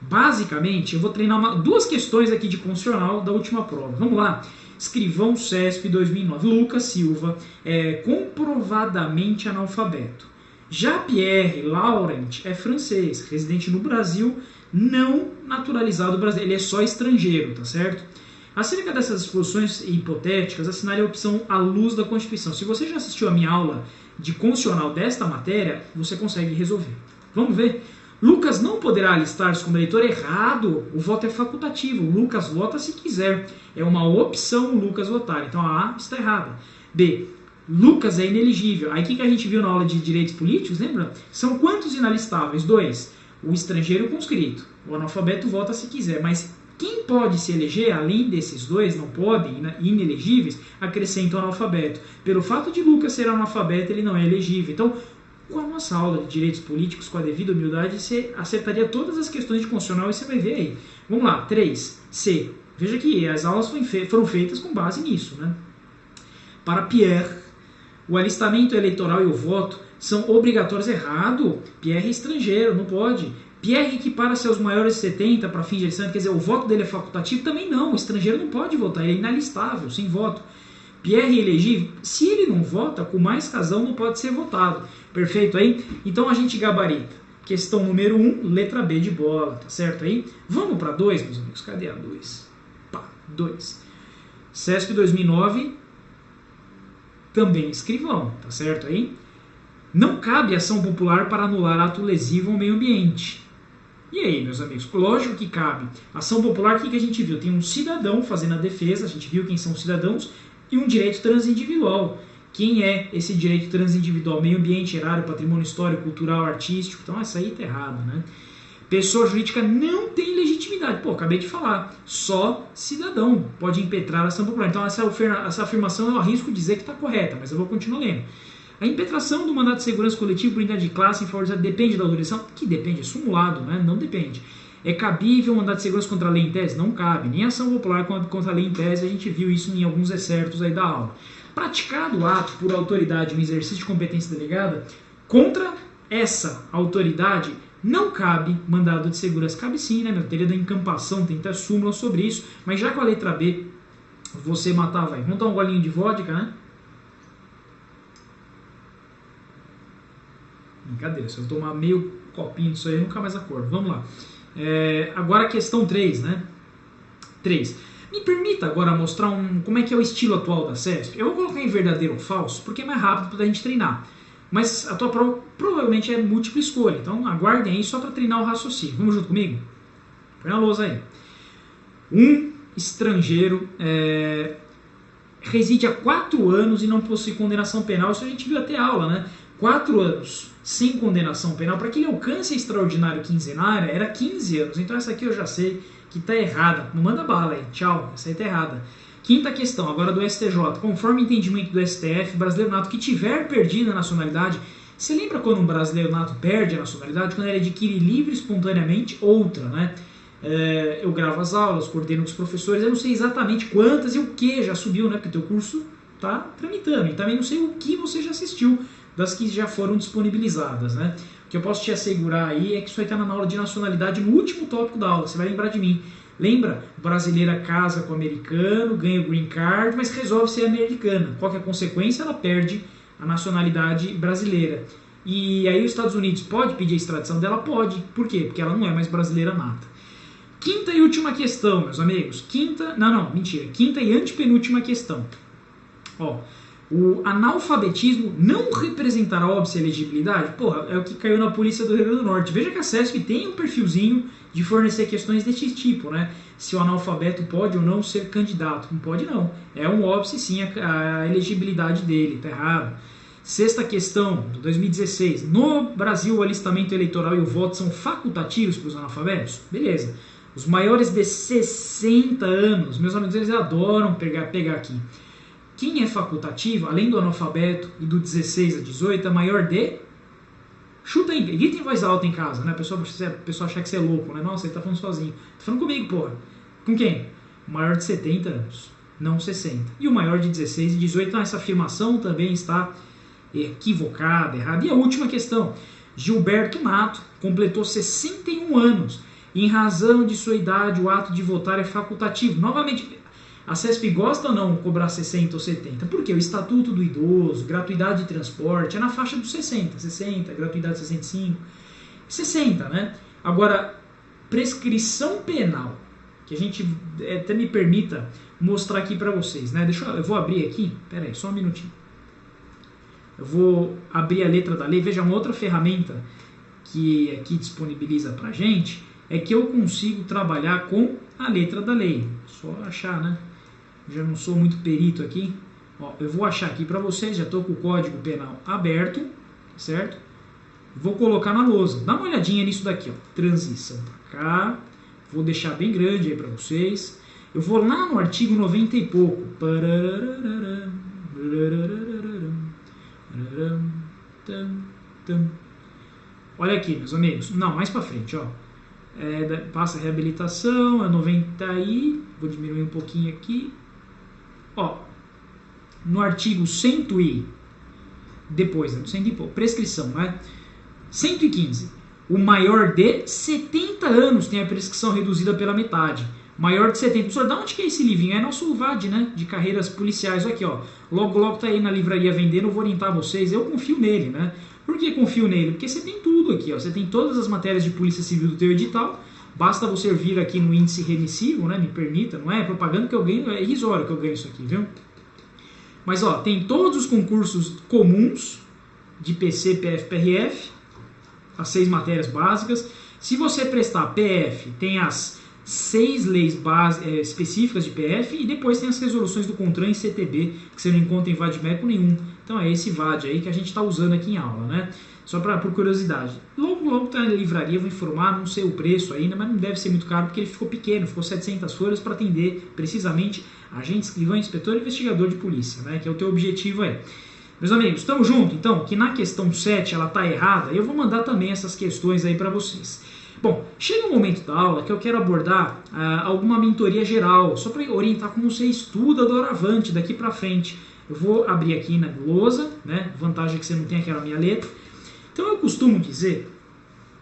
Basicamente, eu vou treinar duas questões aqui de constitucional da última prova. Vamos lá. Escrivão CESP 2009. Lucas Silva é comprovadamente analfabeto. Jean-Pierre Laurent é francês, residente no Brasil, não naturalizado brasileiro. Ele é só estrangeiro, tá certo? Acerca dessas exposições hipotéticas, assinale a opção à luz da Constituição. Se você já assistiu a minha aula de constitucional desta matéria, você consegue resolver. Vamos ver. Lucas não poderá alistar-se como eleitor errado. O voto é facultativo. O Lucas vota se quiser. É uma opção o Lucas votar. Então a A está errada. B. Lucas é inelegível. Aí o que a gente viu na aula de direitos políticos, lembra? São quantos inalistáveis? 2. O estrangeiro conscrito. O analfabeto vota se quiser, mas quem pode se eleger, além desses 2, não podem, inelegíveis, acrescenta o analfabeto. Pelo fato de Lucas ser analfabeto, ele não é elegível. Então, com a nossa aula de direitos políticos, com a devida humildade, você acertaria todas as questões de constitucional e você vai ver aí. Vamos lá, 3. C. Veja que as aulas foram feitas com base nisso, né? Para Pierre, o alistamento eleitoral e o voto são obrigatórios. Errado. Pierre é estrangeiro, não pode. Pierre equipara-se aos maiores de 70 para fins de eleição, quer dizer, o voto dele é facultativo? Também não, o estrangeiro não pode votar, ele é inalistável, sem voto. Pierre é elegível? Se ele não vota, com mais razão não pode ser votado. Perfeito aí? Então a gente gabarita. Questão número 1, letra B de bola, tá certo aí? Vamos para 2, meus amigos, cadê a 2? Pá, 2. CESP 2009, também escrivão, tá certo aí? Não cabe ação popular para anular ato lesivo ao meio ambiente. E aí, meus amigos? Lógico que cabe. Ação popular, o que a gente viu? Tem um cidadão fazendo a defesa, a gente viu quem são os cidadãos, e um direito transindividual. Quem é esse direito transindividual? Meio ambiente, erário, patrimônio histórico, cultural, artístico. Então, essa aí tá errado, né? Pessoa jurídica não tem legitimidade. Pô, acabei de falar. Só cidadão pode impetrar a ação popular. Então, essa afirmação eu arrisco dizer que está correta, mas eu vou continuar lendo. A impetração do mandato de segurança coletivo por unidade de classe em favor depende da autorização? Que depende, é simulado, né? Não depende. É cabível o mandato de segurança contra a lei em tese? Não cabe. Nem ação popular contra a lei em tese, a gente viu isso em alguns excertos aí da aula. Praticado o ato por autoridade no exercício de competência delegada, contra essa autoridade não cabe mandado de segurança. Cabe sim, né? Teoria da encampação, tem até súmula sobre isso, mas já com a letra B, você matava aí. Vamos dar um golinho de vodka, né? Brincadeira, se eu tomar meio copinho disso aí, eu nunca mais acordo. Vamos lá. Agora a questão 3, né? 3. Me permita agora mostrar como é que é o estilo atual da CESP. Eu vou colocar em verdadeiro ou falso, porque é mais rápido para a gente treinar. Mas a tua prova provavelmente é múltipla escolha. Então aguardem aí só para treinar o raciocínio. Vamos junto comigo? Põe na lousa aí. Um estrangeiro reside há 4 anos e não possui condenação penal. Isso a gente viu até a aula, né? 4 anos sem condenação penal, para que ele alcance a extraordinário quinzenária, era 15 anos. Então essa aqui eu já sei que está errada. Não manda bala aí. Tchau. Essa aí está errada. Quinta questão, agora do STJ. Conforme o entendimento do STF, brasileiro nato que tiver perdido a nacionalidade... Você lembra quando um brasileiro nato perde a nacionalidade? Quando ele adquire livre e espontaneamente outra, né? Eu gravo as aulas, coordeno com os professores, eu não sei exatamente quantas e o que já subiu, né? Porque o teu curso está tramitando. E também não sei o que você já assistiu das que já foram disponibilizadas, né? O que eu posso te assegurar aí é que isso aí está na aula de nacionalidade, no último tópico da aula, você vai lembrar de mim. Lembra? Brasileira casa com americano, ganha o green card, mas resolve ser americana. Qual que é a consequência? Ela perde a nacionalidade brasileira. E aí os Estados Unidos pode pedir a extradição dela? Pode. Por quê? Porque ela não é mais brasileira nata. Quinta e última questão, meus amigos. Quinta e antepenúltima questão. Ó, o analfabetismo não representará óbice elegibilidade? Porra, é o que caiu na polícia do Rio Grande do Norte. Veja que a CESP tem um perfilzinho de fornecer questões desse tipo, né? Se o analfabeto pode ou não ser candidato. Não pode não. É um óbice sim a elegibilidade dele, tá errado. Sexta questão, de 2016. No Brasil, o alistamento eleitoral e o voto são facultativos para os analfabetos? Beleza. Os maiores de 60 anos, meus amigos, eles adoram pegar aqui. Quem é facultativo, além do analfabeto e do 16 a 18, é maior de... Chuta aí, grita em voz alta em casa, né? A pessoa achar que você é louco, né? Nossa, ele tá falando sozinho. Tá falando comigo, porra. Com quem? O maior de 70 anos, não 60. E o maior de 16 e 18, então essa afirmação também está equivocada, errada. E a última questão. Gilberto Nato completou 61 anos. E em razão de sua idade, o ato de votar é facultativo. Novamente... A CESP gosta ou não cobrar 60 ou 70? Por quê? O Estatuto do Idoso, gratuidade de transporte, é na faixa dos 60, gratuidade de 65, 60, né? Agora, prescrição penal, que a gente até me permita mostrar aqui para vocês, né? Eu vou abrir aqui, pera aí, só um minutinho. Eu vou abrir a letra da lei, veja, uma outra ferramenta que aqui disponibiliza pra gente, é que eu consigo trabalhar com a letra da lei. Só achar, né? Já não sou muito perito aqui, Ó, eu vou achar aqui para vocês, já estou com o Código Penal aberto, certo? Vou colocar na lousa. Dá uma olhadinha nisso daqui, ó. Transição para cá. Vou deixar bem grande aí para vocês. Eu vou lá no artigo 90 e pouco. Olha aqui, meus amigos. Não, mais para frente, ó. Passa a reabilitação, é 90 e... Vou diminuir um pouquinho aqui. Ó, no artigo 100 e... Depois, no 100 e pouco. Prescrição, né? 115. O maior de 70 anos tem a prescrição reduzida pela metade. Maior de 70. Professor, de onde que é esse livrinho? É nosso VAD, né? De carreiras policiais. Aqui, ó. Logo, logo tá aí na livraria vendendo. Eu vou orientar vocês. Eu confio nele, né? Por que confio nele? Porque você tem tudo aqui, ó. Você tem todas as matérias de polícia civil do teu edital. Basta você vir aqui no índice remissivo, né? Me permita. Não é propaganda que eu ganho. É irrisório que eu ganho isso aqui, viu? Mas, ó, tem todos os concursos comuns de PC, PF, PRF. As 6 matérias básicas. Se você prestar PF, tem as 6 leis específicas de PF e depois tem as resoluções do CONTRAN e CTB, que você não encontra em VADMECO nenhum. Então é esse VAD aí que a gente está usando aqui em aula, né? Só por curiosidade. Logo, logo tá na livraria, vou informar, não sei o preço ainda, mas não deve ser muito caro porque ele ficou pequeno, ficou 700 folhas para atender precisamente agente, escrivão, inspetor e investigador de polícia, né? Que é o teu objetivo aí. Meus amigos, estamos juntos? Então, que na questão 7 ela está errada, eu vou mandar também essas questões aí para vocês. Bom, chega um momento da aula que eu quero abordar alguma mentoria geral, só para orientar como você estuda doravante daqui para frente. Eu vou abrir aqui na lousa, né? Vantagem é que você não tem aquela minha letra. Então eu costumo dizer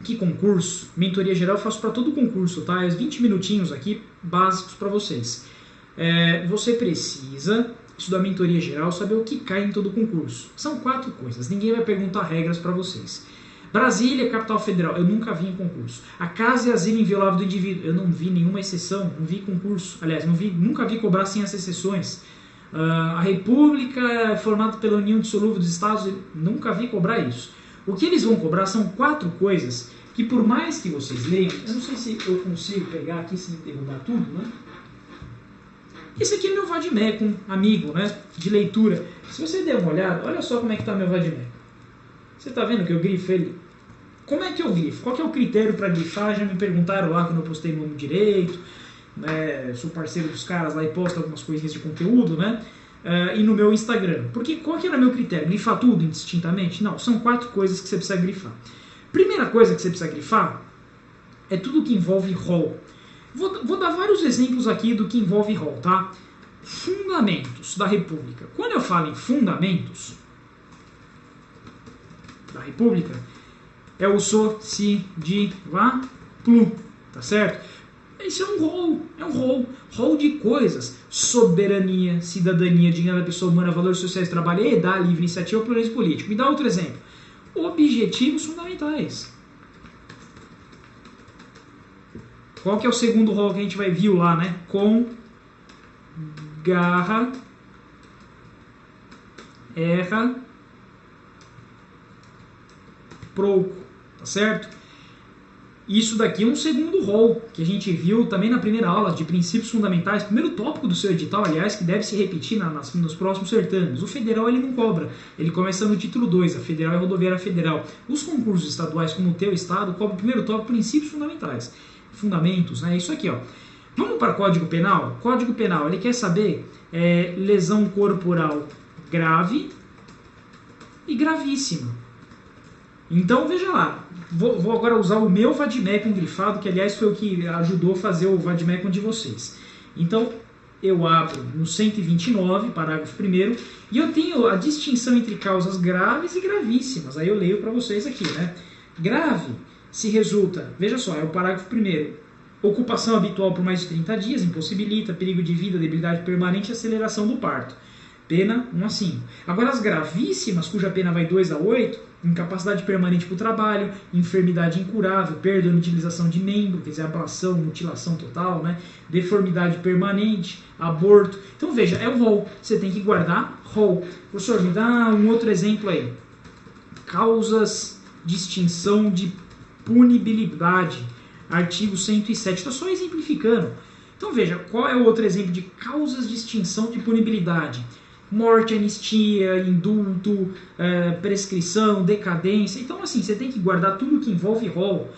que concurso, mentoria geral eu faço para todo concurso, tá? É 20 minutinhos aqui básicos para vocês. Você precisa estudar mentoria geral, saber o que cai em todo concurso. São 4 coisas, ninguém vai perguntar regras para vocês. Brasília, capital federal, eu nunca vi em concurso. A casa e asilo inviolável do indivíduo, eu não vi nenhuma exceção, não vi concurso. Aliás, nunca vi cobrar sem as exceções. A república é formada pela União Dissolúvel dos Estados, nunca vi cobrar isso. O que eles vão cobrar são 4 coisas que por mais que vocês leiam, eu não sei se eu consigo pegar aqui sem derrubar tudo, né? Esse aqui é meu VADMECUM, amigo, né, de leitura. Se você der uma olhada, olha só como é que está meu VADMECUM. Você está vendo que eu grifo ele? Como é que eu grifo? Qual que é o critério para grifar? Já me perguntaram lá quando eu postei no Nome Direito, né, sou parceiro dos caras lá e posto algumas coisinhas de conteúdo, né, e no meu Instagram. Porque qual que era meu critério? Grifar tudo indistintamente? Não, são 4 coisas que você precisa grifar. Primeira coisa que você precisa grifar é tudo que envolve rol. Vou dar vários exemplos aqui do que envolve rol, tá? Fundamentos da República. Quando eu falo em fundamentos da República, é o so, si, di, va, plu, tá certo? Isso é um rol de coisas. Soberania, cidadania, dignidade da pessoa humana, valores sociais, trabalho, livre iniciativa, pluralismo político. Me dá outro exemplo. Objetivos fundamentais. Qual que é o segundo rol que a gente vai ver lá, né? Com, garra, erra, proco, tá certo? Isso daqui é um segundo rol que a gente viu também na primeira aula de princípios fundamentais, primeiro tópico do seu edital, aliás, que deve se repetir nos próximos certames. O federal ele não cobra, ele começa no título 2, a federal e a rodoviária federal. Os concursos estaduais, como o teu estado, cobram o primeiro tópico, princípios fundamentais. Fundamentos, né? Isso aqui, ó. Vamos para o Código Penal? Código Penal, ele quer saber lesão corporal grave e gravíssima. Então, veja lá. Vou agora usar o meu VADMECUM grifado, que aliás foi o que ajudou a fazer o VADMECUM de vocês. Então, eu abro no 129, parágrafo 1º, e eu tenho a distinção entre causas graves e gravíssimas. Aí eu leio para vocês aqui, né? Grave se resulta, veja só, é o parágrafo 1º, ocupação habitual por mais de 30 dias, impossibilita, perigo de vida, debilidade permanente e aceleração do parto. Pena 1 a 5. Agora as gravíssimas, cuja pena vai 2 a 8, incapacidade permanente para o trabalho, enfermidade incurável, perda ou inutilização de membro, quer dizer, ablação, mutilação total, né? Deformidade permanente, aborto. Então veja, é o rol, você tem que guardar rol. Professor, me dá um outro exemplo aí. Causas de extinção de punibilidade, artigo 107, estou só exemplificando. Então veja, qual é o outro exemplo de causas de extinção de punibilidade? morte, anistia, indulto, prescrição, decadência. Então, assim, você tem que guardar tudo que envolve rol.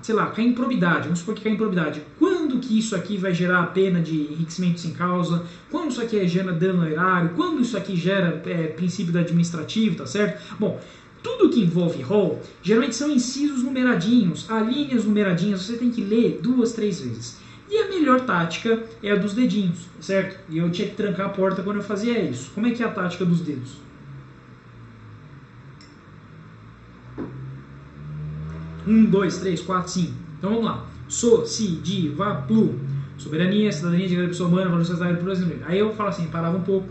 Sei lá, cai improbidade, vamos supor que cai improbidade. Quando que isso aqui vai gerar a pena de enriquecimento sem causa? Quando isso aqui gera dano ao erário? Quando isso aqui gera princípio do administrativo, tá certo? Bom, tudo que envolve rol, geralmente são incisos numeradinhos, linhas numeradinhas, você tem que ler 2, 3 vezes. E a melhor tática é a dos dedinhos, certo? E eu tinha que trancar a porta quando eu fazia isso. Como é que é a tática dos dedos? 1, 2, 3, 4, 5. Então vamos lá. So, si, di, va, plu. Soberania, cidadania, direito da pessoa humana, valor societário, pluralismo. Aí eu falo assim, parava um pouco.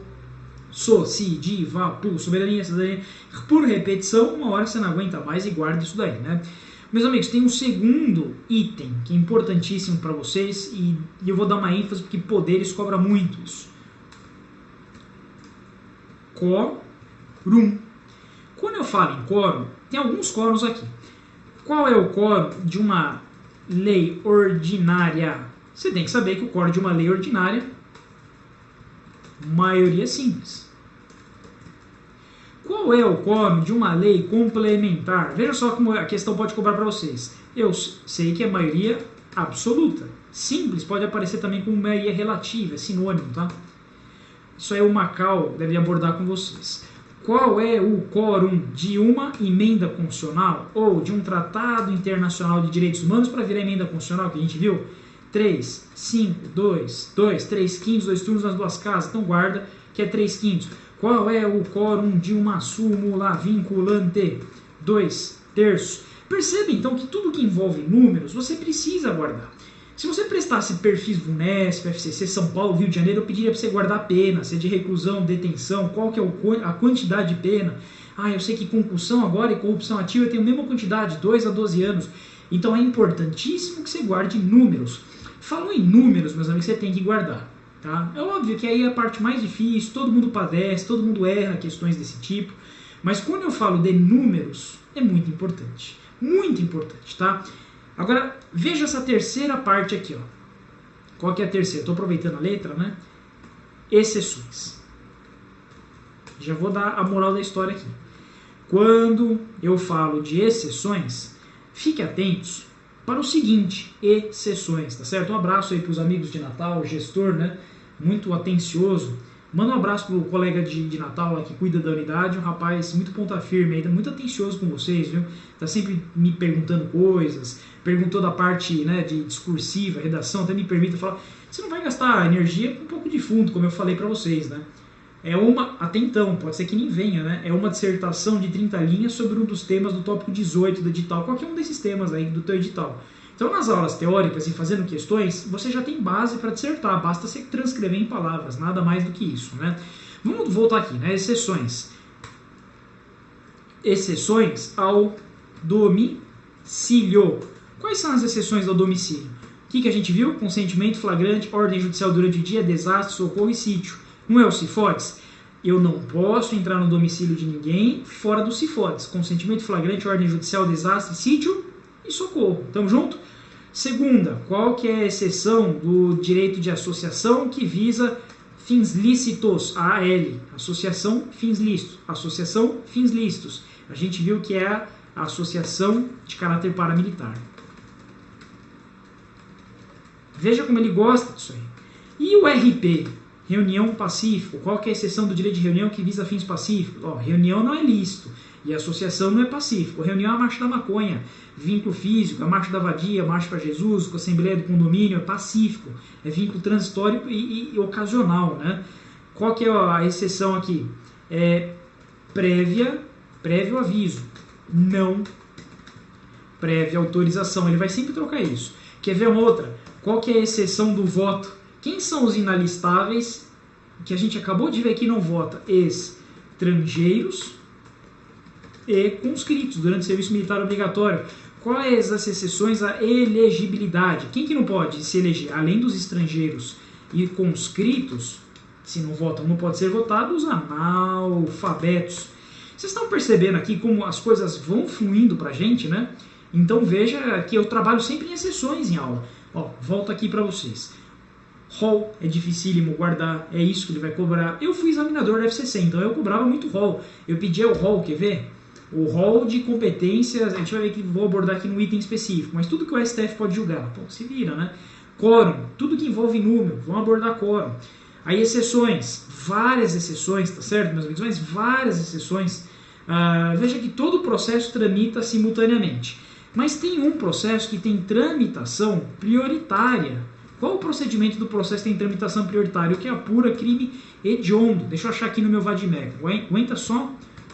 So, si, di, va, plu. Soberania, cidadania. Por repetição, uma hora você não aguenta mais e guarda isso daí, né? Meus amigos, tem um segundo item que é importantíssimo para vocês e eu vou dar uma ênfase porque poderes cobra muito isso. Quórum. Quando eu falo em quórum, tem alguns quórums aqui. Qual é o quórum de uma lei ordinária? Você tem que saber que o quórum de uma lei ordinária, maioria simples. Qual é o quórum de uma lei complementar? Veja só como a questão pode cobrar para vocês. Eu sei que é maioria absoluta. Simples pode aparecer também como maioria relativa, é sinônimo, tá? Isso aí o Macau deve abordar com vocês. Qual é o quórum de uma emenda constitucional ou de um tratado internacional de direitos humanos para virar emenda constitucional, que a gente viu? 3, 5, 2, 3 quintos, 2 turnos nas duas casas. Então guarda que é 3 quintos. Qual é o quórum de uma súmula vinculante? 2 terços. Perceba então que tudo que envolve números você precisa guardar. Se você prestasse perfis VUNESP, FCC, São Paulo, Rio de Janeiro, eu pediria para você guardar a pena, se é de reclusão, detenção, qual que é a quantidade de pena. Eu sei que concussão agora e corrupção ativa tem a mesma quantidade, 2 a 12 anos. Então é importantíssimo que você guarde números. Falando em números, meus amigos, você tem que guardar. Tá? É óbvio que aí é a parte mais difícil, todo mundo padece, todo mundo erra questões desse tipo. Mas quando eu falo de números, é muito importante. Muito importante, tá? Agora, veja essa terceira parte aqui, ó. Qual que é a terceira? Estou aproveitando a letra, né? Exceções. Já vou dar a moral da história aqui. Quando eu falo de exceções, fique atentos para o seguinte, exceções, tá certo? Um abraço aí para os amigos de Natal, o gestor, né? Muito atencioso. Manda um abraço pro colega de Natal lá que cuida da unidade, um rapaz muito ponta firme, ainda muito atencioso com vocês, viu? Tá sempre me perguntando coisas, perguntou da parte, né, de discursiva, redação, até me permite falar, você não vai gastar energia com um pouco de fundo, como eu falei para vocês, né? Até então, pode ser que nem venha, né? É uma dissertação de 30 linhas sobre um dos temas do tópico 18 do edital, qualquer um desses temas aí do teu edital. Então, nas aulas teóricas e fazendo questões, você já tem base para dissertar, basta você transcrever em palavras, nada mais do que isso, né? Vamos voltar aqui, né? Exceções. Exceções ao domicílio. Quais são as exceções ao domicílio? O que a gente viu? Consentimento, flagrante, ordem judicial durante o dia, desastre, socorro e sítio. Não é o CIFODES? Eu não posso entrar no domicílio de ninguém fora do CIFODES. Consentimento, flagrante, ordem judicial, desastre, sítio e socorro. Tamo junto? Segunda, qual que é a exceção do direito de associação que visa fins lícitos? AL, associação fins lícitos. Associação fins lícitos. A gente viu que é a associação de caráter paramilitar. Veja como ele gosta disso aí. E o RP? Reunião pacífico. Qual que é a exceção do direito de reunião que visa fins pacíficos? Reunião não é lícito. E associação não é pacífico. Reunião é a marcha da maconha, vínculo físico, a marcha da vadia, a marcha para Jesus, a assembleia do condomínio, é pacífico. É vínculo transitório e ocasional, né? Qual que é a exceção aqui? É prévio aviso, não prévia autorização. Ele vai sempre trocar isso. Quer ver uma outra? Qual que é a exceção do voto? Quem são os inalistáveis que a gente acabou de ver que não vota? Estrangeiros e conscritos durante o serviço militar obrigatório. Quais as exceções à elegibilidade? Quem que não pode se eleger? Além dos estrangeiros e conscritos, se não votam, não pode ser votado, os analfabetos. Vocês estão percebendo aqui como as coisas vão fluindo para a gente, né? Então veja que eu trabalho sempre em exceções em aula. Volto aqui para vocês. Rol é dificílimo guardar, é isso que ele vai cobrar. Eu fui examinador da FCC, então eu cobrava muito rol. Eu pedia o rol, quer ver? O rol de competências, a gente vai ver que vou abordar aqui no item específico, mas tudo que o STF pode julgar, pô, se vira, né? Quórum, tudo que envolve número, vamos abordar quórum. Aí exceções, várias exceções, tá certo, meus amigos? Mas várias exceções. Veja que todo o processo tramita simultaneamente. Mas tem um processo que tem tramitação prioritária. Qual o procedimento do processo que tem tramitação prioritária? O que apura crime hediondo. Deixa eu achar aqui no meu vadimécum. Aguenta só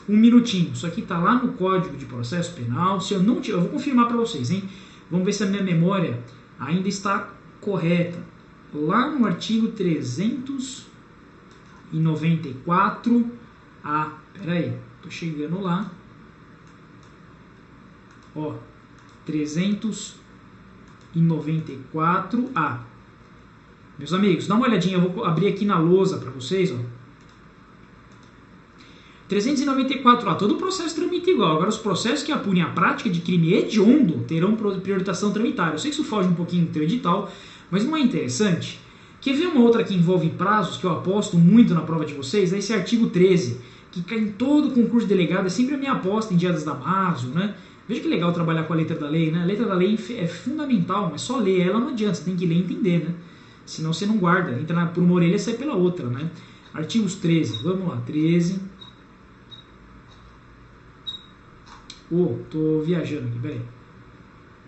um minutinho. Isso aqui está lá no Código de Processo Penal. Se eu não tiver, eu vou confirmar para vocês, hein? Vamos ver se a minha memória ainda está correta. Lá no artigo 394A. Peraí, tô chegando lá. Ó, 394A. Meus amigos, dá uma olhadinha, eu vou abrir aqui na lousa para vocês, ó. 394A, todo o processo tramita igual. Agora, os processos que apunem a prática de crime hediondo terão priorização tramitária. Eu sei que isso foge um pouquinho do teu edital, mas não é interessante? Quer ver uma outra que envolve prazos, que eu aposto muito na prova de vocês? É esse artigo 13, que cai em todo concurso de delegado, é sempre a minha aposta em dia das Damaso, né? Veja que legal trabalhar com a letra da lei, né? A letra da lei é fundamental, mas só ler ela não adianta, você tem que ler e entender, né? Senão você não guarda, entra por uma orelha e sai pela outra, né? Artigos 13, vamos lá, 13. Tô viajando aqui, peraí.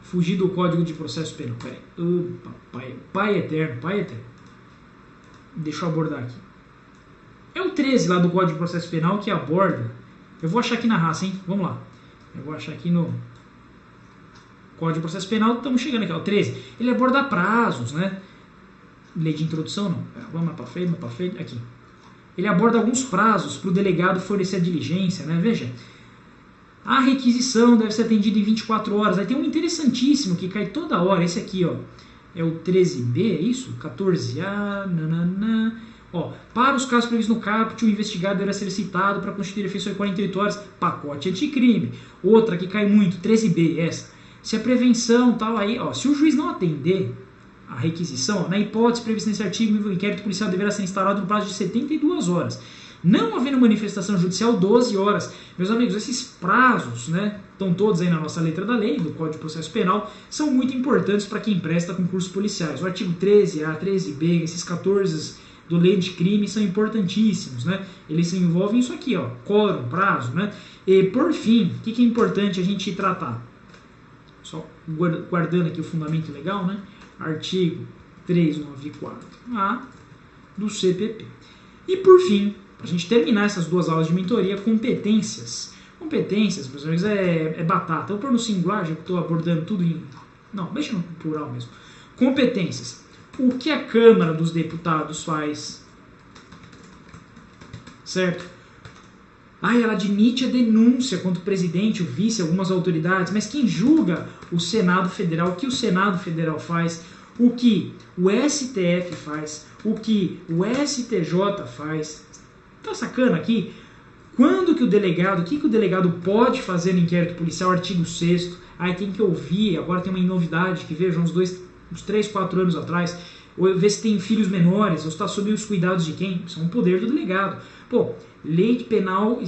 Fugi do Código de Processo Penal, peraí. Opa, pai eterno. Deixa eu abordar aqui. É o 13 lá do Código de Processo Penal que aborda. Eu vou achar aqui na raça, hein? Vamos lá. Eu vou achar aqui no Código de Processo Penal, estamos chegando aqui, ó, 13. Ele aborda prazos, né? Lei de introdução, não. Vamos lá para frente, aqui. Ele aborda alguns prazos para o delegado fornecer a diligência, né? Veja, a requisição deve ser atendida em 24 horas. Aí tem um interessantíssimo que cai toda hora, esse aqui, ó. É o 13B, é isso? 14A, nananã. Ó, para os casos previstos no caput, o investigado deverá ser citado para constituir efeições em 48 horas, pacote anticrime. Outra que cai muito, 13B, essa. Se a prevenção tal aí, ó, se o juiz não atender a requisição, na hipótese prevista nesse artigo, o inquérito policial deverá ser instaurado no prazo de 72 horas. Não havendo manifestação judicial, 12 horas. Meus amigos, esses prazos, né, estão todos aí na nossa letra da lei, do Código de Processo Penal, são muito importantes para quem presta concursos policiais. O artigo 13A, 13B, esses 14 do Lei de Crime são importantíssimos, né? Eles se envolvem isso aqui, ó, quórum, prazo, né? E por fim, o que é importante a gente tratar? Só guardando aqui o fundamento legal, né? Artigo 394A do CPP. E por fim, para a gente terminar essas duas aulas de mentoria, competências. Competências, meus amigos, é batata. Eu vou pôr no singular, já que estou abordando tudo em... Não, deixa no plural mesmo. Competências. O que a Câmara dos Deputados faz? Certo? Ela admite a denúncia contra o presidente, o vice, algumas autoridades, mas quem julga? O Senado Federal. O que o Senado Federal faz? O que o STF faz? O que o STJ faz? Tá sacando aqui? Quando que o delegado, o que o delegado pode fazer no inquérito policial? Artigo 6º. Aí tem que ouvir, agora tem uma novidade que veja uns 3, 4 anos atrás, ver se tem filhos menores, ou está sob os cuidados de quem? Isso é um poder do delegado. Pô, lei penal,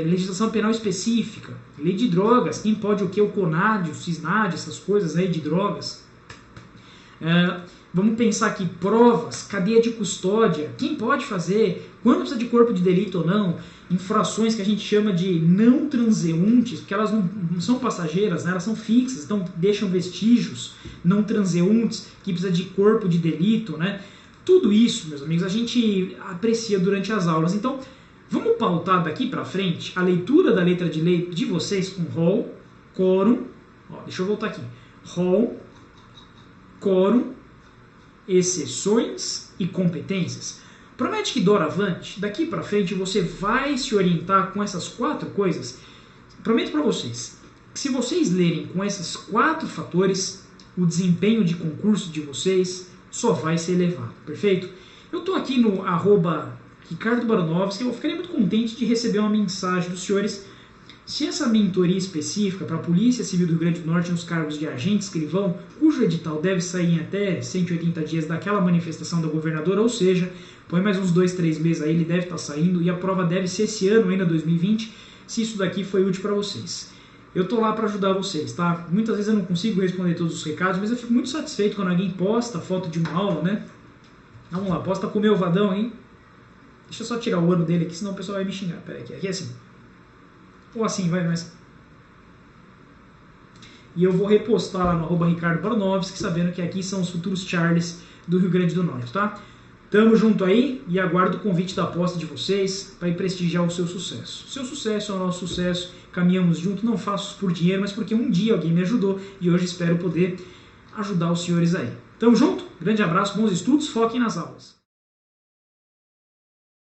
legislação penal específica, lei de drogas, quem pode o que? O CONAD, o CISNAD, essas coisas aí de drogas. Vamos pensar aqui, provas, cadeia de custódia, quem pode fazer, quando precisa de corpo de delito ou não, infrações que a gente chama de não transeuntes, porque elas não são passageiras, né? Elas são fixas, então deixam vestígios não transeuntes, que precisa de corpo de delito, né? Tudo isso, meus amigos, a gente aprecia durante as aulas. Então, vamos pautar daqui para frente a leitura da letra de lei de vocês com rol, quórum, deixa eu voltar aqui, rol, quórum, exceções e competências. Promete que doravante, daqui para frente, você vai se orientar com essas 4 coisas. Prometo para vocês que se vocês lerem com esses 4 fatores, o desempenho de concurso de vocês só vai ser elevado, perfeito? Eu estou aqui no @Ricardo Baronovski, eu ficaria muito contente de receber uma mensagem dos senhores. Se essa mentoria específica para a Polícia Civil do Rio Grande do Norte nos cargos de agente escrivão, cujo edital deve sair em até 180 dias daquela manifestação da governadora, ou seja, põe mais uns 2, 3 meses aí, ele deve estar saindo, e a prova deve ser esse ano ainda, 2020, se isso daqui foi útil para vocês. Eu tô lá para ajudar vocês, tá? Muitas vezes eu não consigo responder todos os recados, mas eu fico muito satisfeito quando alguém posta foto de uma aula, né? Vamos lá, posta com o meu vadão, hein? Deixa eu só tirar o ano dele aqui, senão o pessoal vai me xingar. Pera aqui, aqui é assim. Ou assim, vai, mas... E eu vou repostar lá no @Ricardo Baronovski, sabendo que aqui são os futuros Charles do Rio Grande do Norte, tá? Tamo junto aí e aguardo o convite da aposta de vocês para ir prestigiar o seu sucesso. Seu sucesso é o nosso sucesso, caminhamos junto, não faço isso por dinheiro, mas porque um dia alguém me ajudou e hoje espero poder ajudar os senhores aí. Tamo junto, grande abraço, bons estudos, foquem nas aulas.